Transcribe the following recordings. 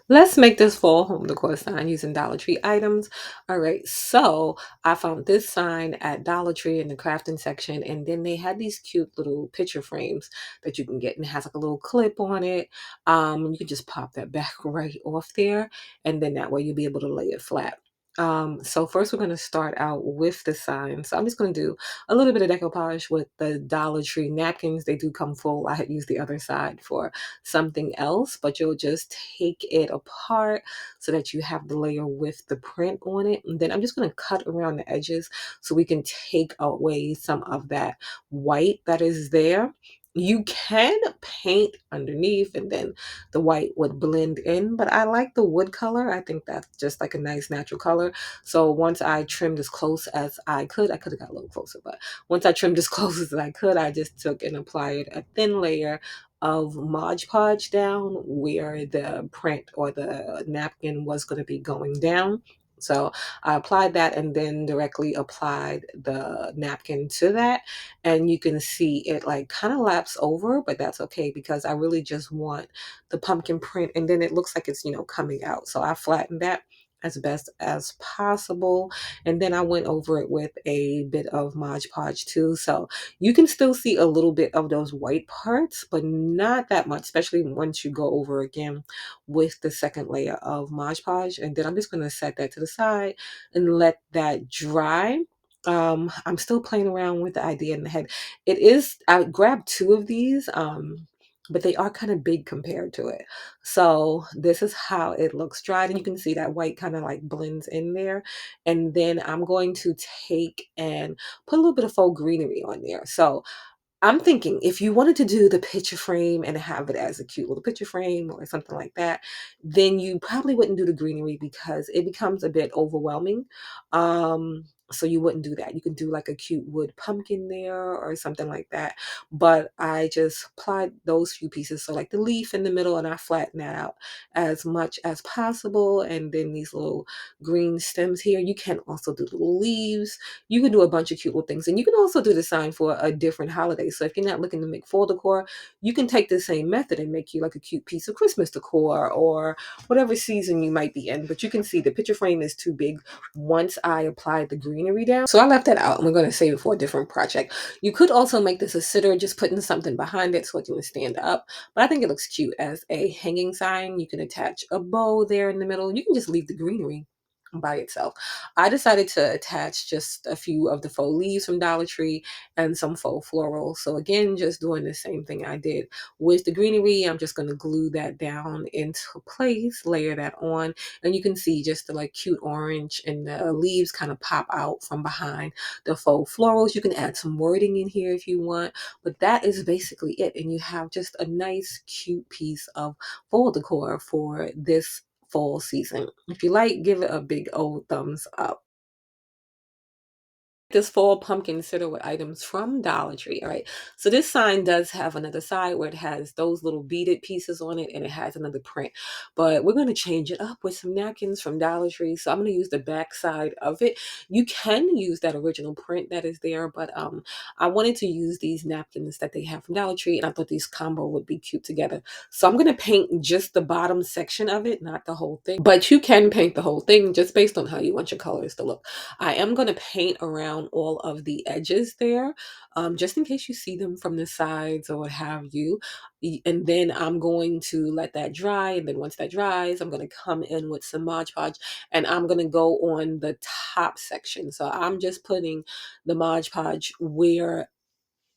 Let's make this fall home decor sign using Dollar Tree items. All right, so I found this sign at Dollar Tree in the crafting section, and then they had these cute little picture frames that you can get, and it has like a little clip on it. You can just pop that back right off there, and then that way you'll be able to lay it flat. So first we're going to start out with the sign. So I'm just going to do a little bit of decoupage with the Dollar Tree napkins. They do come full. I had used the other side for something else, but you'll just take it apart so that you have the layer with the print on it. And then I'm just going to cut around the edges so we can take away some of that white that is there. You can paint underneath and then the white would blend in, but I like the wood color. I think that's just like a nice natural color. So once I trimmed as close as I could have got a little closer, but once I trimmed as close as I could, I just took and applied a thin layer of Mod Podge down where the print or the napkin was going to be going down. So I applied that and then directly applied the napkin to that. And you can see it like kind of laps over, but that's okay because I really just want the pumpkin print and then it looks like it's, coming out. So I flattened that as best as possible. And then I went over it with a bit of Mod Podge too. So you can still see a little bit of those white parts, but not that much, especially once you go over again with the second layer of Mod Podge. And then I'm just going to set that to the side and let that dry. I'm still playing around with the idea in the head. I grabbed two of these, but they are kind of big compared to it. So this is how it looks dried. And you can see that white kind of like blends in there. And then I'm going to take and put a little bit of faux greenery on there. So I'm thinking if you wanted to do the picture frame and have it as a cute little picture frame or something like that, then you probably wouldn't do the greenery because it becomes a bit overwhelming. So you wouldn't do that. You can do like a cute wood pumpkin there or something like that. But I just applied those few pieces. So like the leaf in the middle and I flattened that out as much as possible. And then these little green stems here, you can also do little leaves. You can do a bunch of cute little things. And you can also do the sign for a different holiday. So if you're not looking to make fall decor, you can take the same method and make you like a cute piece of Christmas decor or whatever season you might be in. But you can see the picture frame is too big once I applied the greenery down. So I left that out and we're going to save it for a different project. You could also make this a sitter, just putting something behind it so it can stand up. But I think it looks cute as a hanging sign. You can attach a bow there in the middle. You can just leave the greenery by itself. I decided to attach just a few of the faux leaves from Dollar Tree and some faux floral. So again, just doing the same thing I did with the greenery. I'm just going to glue that down into place, layer that on, and you can see just the like cute orange and the leaves kind of pop out from behind the faux florals. You can add some wording in here if you want, but that is basically it. And you have just a nice, cute piece of fall decor for this fall season. If you like, give it a big old thumbs up. This fall pumpkin sitter with items from Dollar Tree. All right. So this sign does have another side where it has those little beaded pieces on it and it has another print. But we're going to change it up with some napkins from Dollar Tree. So I'm going to use the back side of it. You can use that original print that is there, but I wanted to use these napkins that they have from Dollar Tree and I thought these combo would be cute together. So I'm going to paint just the bottom section of it, not the whole thing. But you can paint the whole thing just based on how you want your colors to look. I am going to paint around all of the edges there, just in case you see them from the sides or what have you. And then I'm going to let that dry. And then once that dries, I'm going to come in with some Mod Podge and I'm going to go on the top section. So I'm just putting the Mod Podge where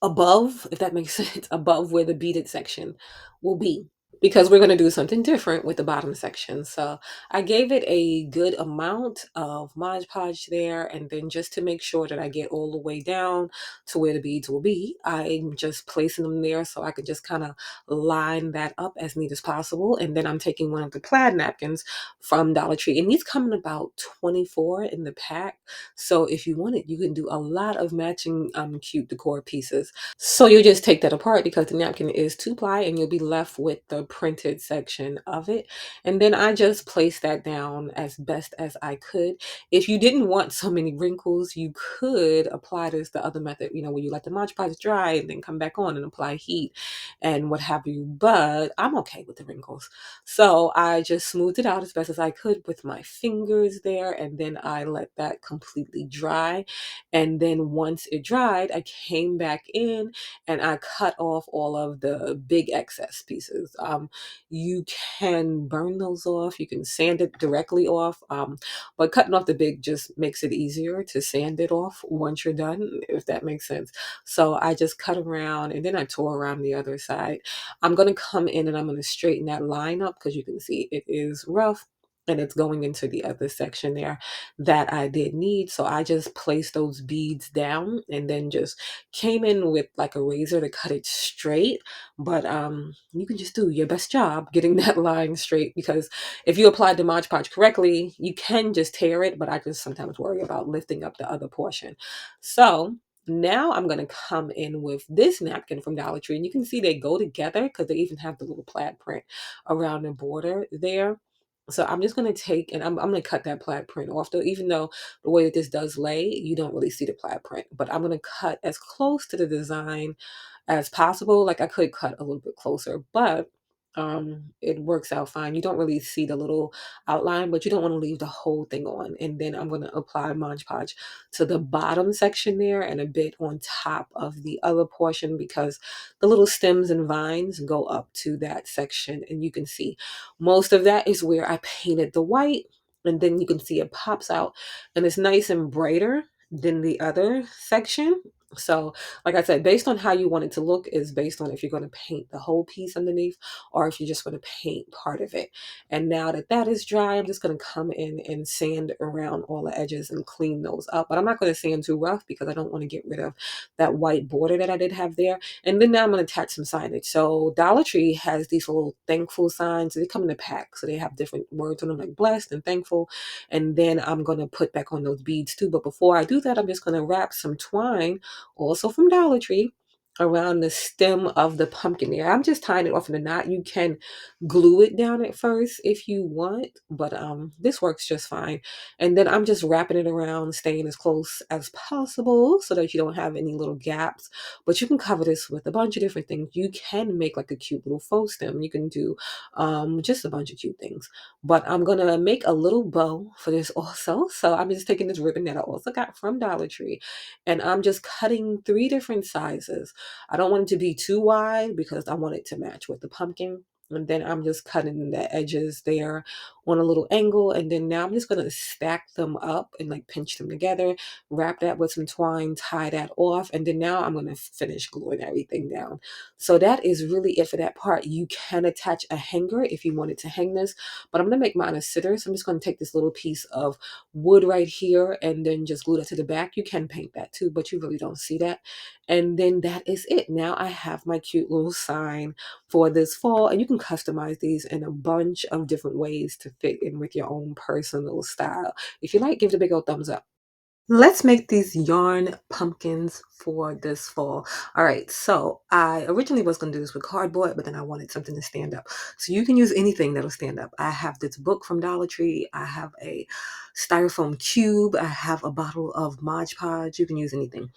above, if that makes sense, above where the beaded section will be because we're going to do something different with the bottom section. So I gave it a good amount of Mod Podge there. And then just to make sure that I get all the way down to where the beads will be, I'm just placing them there so I can just kind of line that up as neat as possible. And then I'm taking one of the plaid napkins from Dollar Tree. And these come in about 24 in the pack. So if you want it, you can do a lot of matching cute decor pieces. So you just take that apart because the napkin is two ply and you'll be left with the printed section of it. And then I just placed that down as best as I could. If you didn't want so many wrinkles, you could apply this the other method, where you let the Mod Podge dry and then come back on and apply heat and what have you. But I'm okay with the wrinkles. So I just smoothed it out as best as I could with my fingers there. And then I let that completely dry. And then once it dried, I came back in and I cut off all of the big excess pieces. You can burn those off. You can sand it directly off. But cutting off the big just makes it easier to sand it off once you're done, if that makes sense. So I just cut around and then I tore around the other side. I'm going to come in and I'm going to straighten that line up because you can see it is rough and it's going into the other section there that I did need. So I just placed those beads down and then just came in with like a razor to cut it straight. But you can just do your best job getting that line straight, because if you apply the Mod Podge correctly, you can just tear it, but I just sometimes worry about lifting up the other portion. So now I'm going to come in with this napkin from Dollar Tree, and you can see they go together because they even have the little plaid print around the border there. So I'm just going to take, and I'm going to cut that plaid print off, though, even though the way that this does lay, you don't really see the plaid print. But I'm going to cut as close to the design as possible. Like I could cut a little bit closer, but it works out fine. You don't really see the little outline, but you don't want to leave the whole thing on. And then I'm going to apply Mod Podge to the bottom section there and a bit on top of the other portion, because the little stems and vines go up to that section. And you can see most of that is where I painted the white, and then you can see it pops out and it's nice and brighter than the other section. So like I said, based on how you want it to look is based on if you're going to paint the whole piece underneath or if you're just going to paint part of it. And now that that is dry, I'm just going to come in and sand around all the edges and clean those up. But I'm not going to sand too rough because I don't want to get rid of that white border that I did have there. And then now I'm going to attach some signage. So Dollar Tree has these little thankful signs. They come in a pack. So they have different words on them like blessed and thankful. And then I'm going to put back on those beads too. But before I do that, I'm just going to wrap some twine, also from Dollar Tree, around the stem of the pumpkin there. I'm just tying it off in a knot. You can glue it down at first if you want, but this works just fine. And then I'm just wrapping it around, staying as close as possible so that you don't have any little gaps. But you can cover this with a bunch of different things. You can make like a cute little faux stem. You can do just a bunch of cute things. But I'm gonna make a little bow for this also. So I'm just taking this ribbon that I also got from Dollar Tree, and I'm just cutting 3 different sizes. I don't want it to be too wide because I want it to match with the pumpkin. And then I'm just cutting the edges there on a little angle. And then now I'm just going to stack them up and like pinch them together, wrap that with some twine, tie that off. And then now I'm going to finish gluing everything down. So that is really it for that part. You can attach a hanger if you wanted to hang this, but I'm going to make mine a sitter. So I'm just going to take this little piece of wood right here and then just glue that to the back. You can paint that too, but you really don't see that. And then that is it. Now I have my cute little sign for this fall, and you can customize these in a bunch of different ways to fit in with your own personal style. If you like, give it a big old thumbs up. Let's make these yarn pumpkins for this fall. All right, so I originally was going to do this with cardboard, but then I wanted something to stand up. So you can use anything that'll stand up. I have this book from Dollar Tree. I have a styrofoam cube. I have a bottle of Mod Podge. You can use anything.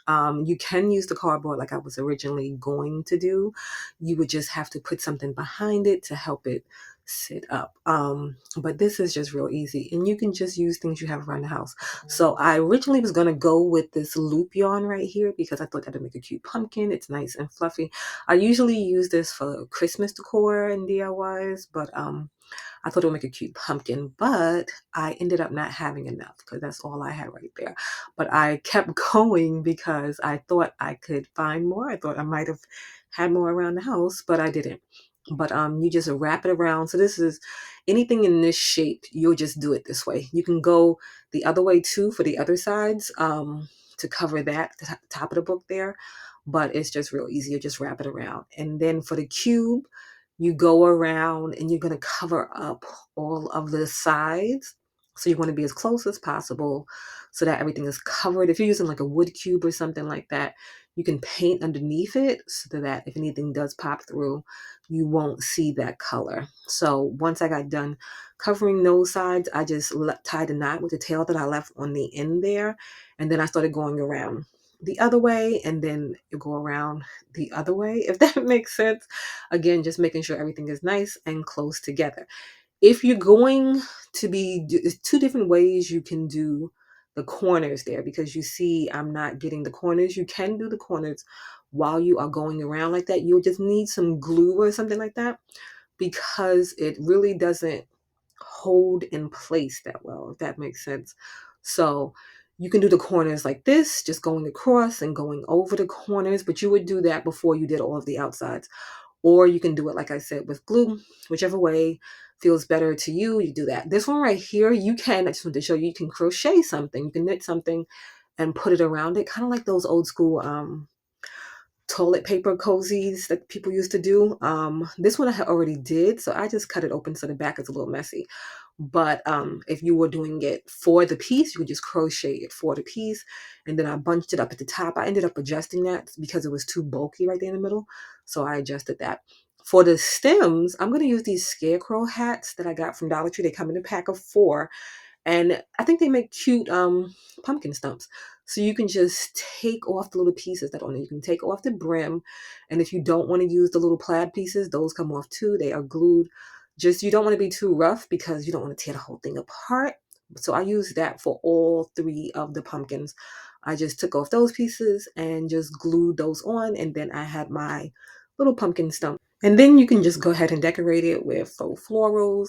You can use the cardboard like I was originally going to do. You would just have to put something behind it to help it sit up. But this is just real easy, and you can just use things you have around the house. So I originally was going to go with this loop yarn right here because I thought that would make a cute pumpkin. It's nice and fluffy. I usually use this for Christmas decor and DIYs, but I thought it would make a cute pumpkin, but I ended up not having enough because that's all I had right there. But I kept going because I thought I could find more. I thought I might have had more around the house, but I didn't. But you just wrap it around. So this is anything in this shape, you'll just do it this way. You can go the other way too for the other sides to cover that, the top of the book there. But it's just real easy. You just wrap it around. And then for the cube, you go around and you're going to cover up all of the sides. So you want to be as close as possible so that everything is covered. If you're using like a wood cube or something like that, you can paint underneath it so that if anything does pop through, you won't see that color. So once I got done covering those sides, I just tied a knot with the tail that I left on the end there. And then I started going around the other way, and then you go around the other way, if that makes sense. Again, just making sure everything is nice and close together. If you're going to be, it's two different ways you can do the corners there, because you see I'm not getting the corners. You can do the corners while you are going around like that. You'll just need some glue or something like that, because it really doesn't hold in place that well, if that makes sense. So you can do the corners like this, just going across and going over the corners, but you would do that before you did all of the outsides. Or you can do it, like I said, with glue, whichever way feels better to you, you do that. This one right here, you can, I just want to show you, you can crochet something, you can knit something and put it around it, kind of like those old school toilet paper cozies that people used to do. This one I had already did, so I just cut it open so the back is a little messy. But if you were doing it for the piece, you could just crochet it for the piece. And then I bunched it up at the top. I ended up adjusting that because it was too bulky right there in the middle. So I adjusted that. For the stems, I'm going to use these scarecrow hats that I got from Dollar Tree. They come in a pack of 4. And I think they make cute pumpkin stumps. So you can just take off the little pieces that are on it. You can take off the brim. And if you don't want to use the little plaid pieces, those come off too. They are glued. Just, you don't want to be too rough because you don't want to tear the whole thing apart. So I used that for all 3 of the pumpkins. I just took off those pieces and just glued those on. And then I had my little pumpkin stump. And then you can just go ahead and decorate it with faux florals,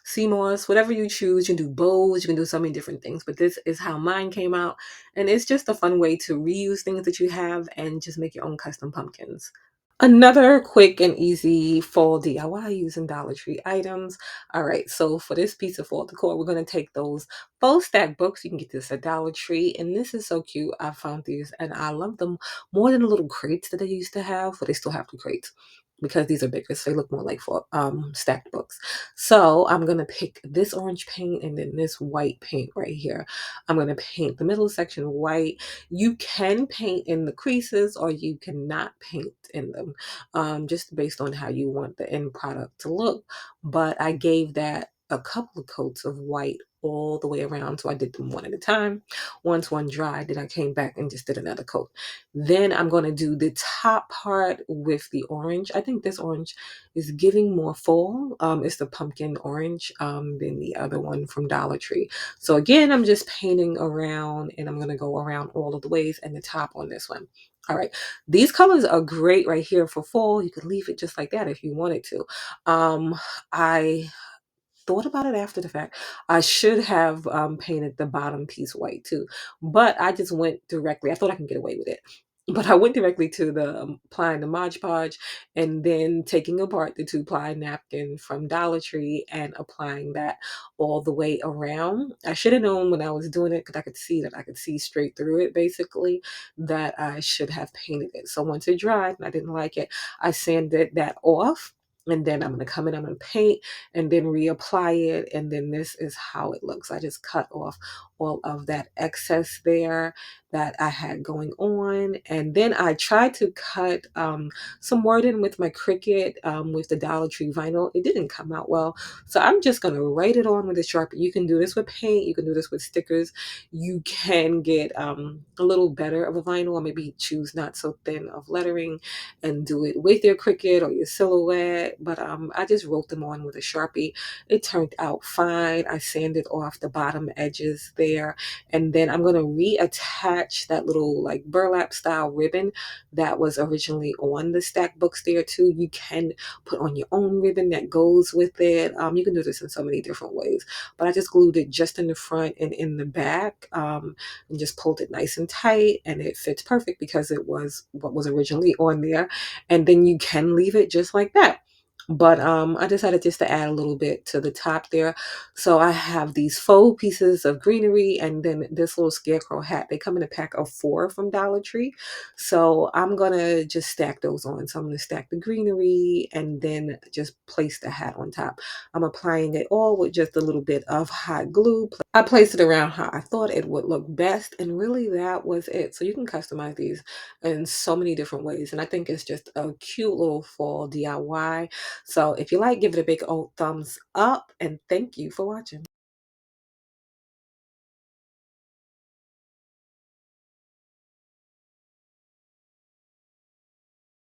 sea moss, whatever you choose. You can do bows, you can do so many different things, but this is how mine came out. And it's just a fun way to reuse things that you have and just make your own custom pumpkins. Another quick and easy fall DIY using Dollar Tree items. All right, so for this piece of fall decor, we're going to take those faux stack books. You can get this at Dollar Tree, and this is so cute. I found these, and I love them more than the little crates that they used to have, but they still have the crates because these are bigger, so they look more like for stacked books. So I'm gonna pick this orange paint and then this white paint right here. I'm gonna paint the middle section white. You can paint in the creases or you cannot paint in them, just based on how you want the end product to look. But I gave that a couple of coats of white all the way around. So I did them one at a time. Once one dried, then I came back and just did another coat. Then I'm going to do the top part with the orange. I think this orange is giving more fall. It's the pumpkin orange than the other one from Dollar Tree. So again, I'm just painting around, and I'm going to go around all of the ways and the top on this one. All right, these colors are great right here for fall. You could leave it just like that if you wanted to. I thought about it after the fact. I should have painted the bottom piece white too, but I just went directly. I thought I can get away with it. But I went directly to the applying the Mod Podge and then taking apart the 2-ply napkin from Dollar Tree and applying that all the way around. I should have known when I was doing it, because I could see straight through it basically, that I should have painted it. So once it dried and I didn't like it, I sanded that off. And then I'm going to come in, I'm going to paint and then reapply it. And then this is how it looks. I just cut off all of that excess there that I had going on. And then I tried to cut some wording with my Cricut with the Dollar Tree vinyl. It didn't come out well. So I'm just going to write it on with a Sharpie. You can do this with paint. You can do this with stickers. You can get a little better of a vinyl, or maybe choose not so thin of lettering and do it with your Cricut or your Silhouette. But I just wrote them on with a Sharpie. It turned out fine. I sanded off the bottom edges there. And then I'm going to reattach that little like burlap style ribbon that was originally on the stack books there too. You can put on your own ribbon that goes with it. You can do this in so many different ways. But I just glued it just in the front and in the back, and just pulled it nice and tight, and it fits perfect because it was what was originally on there. And then you can leave it just like that. But I decided just to add a little bit to the top there. So I have these faux pieces of greenery and then this little scarecrow hat. They come in a pack of 4 from Dollar Tree. So I'm gonna just stack those on. So I'm gonna stack the greenery and then just place the hat on top. I'm applying it all with just a little bit of hot glue. I placed it around how I thought it would look best, and really that was it. So you can customize these in so many different ways, and I think it's just a cute little fall DIY. So if you like, give it a big old thumbs up, and thank you for watching.